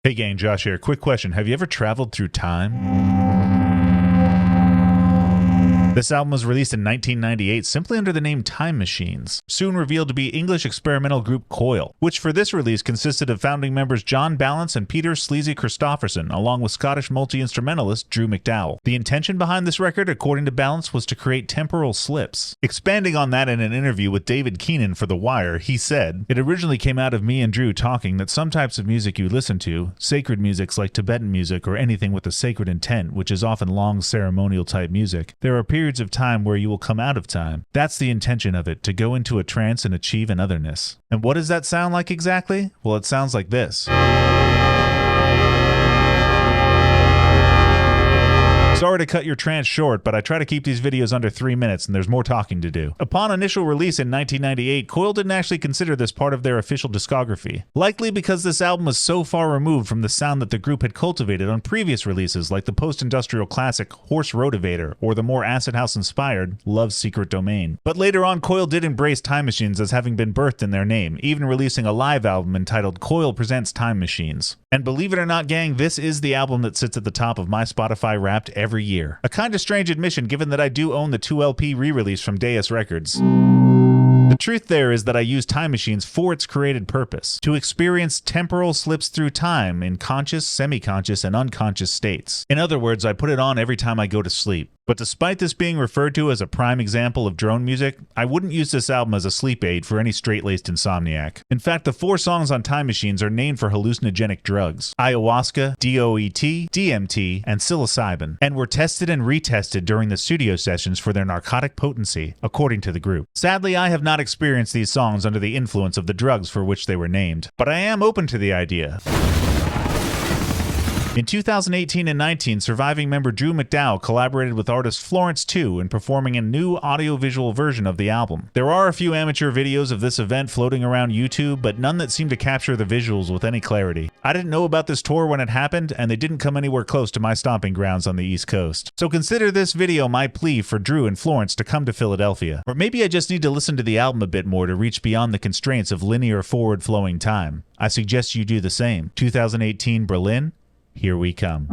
Hey gang, Josh here. Quick question. Have you ever traveled through time? This album was released in 1998 simply under the name Time Machines, soon revealed to be English experimental group Coil, which for this release consisted of founding members John Balance and Peter Sleazy Christopherson, along with Scottish multi-instrumentalist Drew McDowell. The intention behind this record, according to Balance, was to create temporal slips. Expanding on that in an interview with David Keenan for The Wire, he said, "It originally came out of me and Drew talking that some types of music you listen to, sacred musics like Tibetan music or anything with a sacred intent, which is often long ceremonial type music, there are periods of time where you will come out of time. That's the intention of it, to go into a trance and achieve an otherness." And what does that sound like exactly? Well, it sounds like this. Sorry to cut your trance short, but I try to keep these videos under 3 minutes and there's more talking to do. Upon initial release in 1998, Coil didn't actually consider this part of their official discography, likely because this album was so far removed from the sound that the group had cultivated on previous releases like the post-industrial classic Horse Rotivator or the more acid house-inspired Love's Secret Domain. But later on, Coil did embrace Time Machines as having been birthed in their name, even releasing a live album entitled Coil Presents Time Machines. And believe it or not, gang, this is the album that sits at the top of my Spotify Wrapped every year. A kind of strange admission given that I do own the 2LP re-release from Deus Records. The truth there is that I use Time Machines for its created purpose, to experience temporal slips through time in conscious, semi-conscious, and unconscious states. In other words, I put it on every time I go to sleep. But despite this being referred to as a prime example of drone music, I wouldn't use this album as a sleep aid for any straight-laced insomniac. In fact, the 4 songs on Time Machines are named for hallucinogenic drugs: ayahuasca, DOET, DMT, and psilocybin, and were tested and retested during the studio sessions for their narcotic potency, according to the group. Sadly, I have not experienced these songs under the influence of the drugs for which they were named, but I am open to the idea. In 2018 and 19, surviving member Drew McDowell collaborated with artist Florence 2 in performing a new audiovisual version of the album. There are a few amateur videos of this event floating around YouTube, but none that seem to capture the visuals with any clarity. I didn't know about this tour when it happened, and they didn't come anywhere close to my stomping grounds on the East Coast. So consider this video my plea for Drew and Florence to come to Philadelphia. Or maybe I just need to listen to the album a bit more to reach beyond the constraints of linear forward-flowing time. I suggest you do the same. 2018 Berlin, here we come.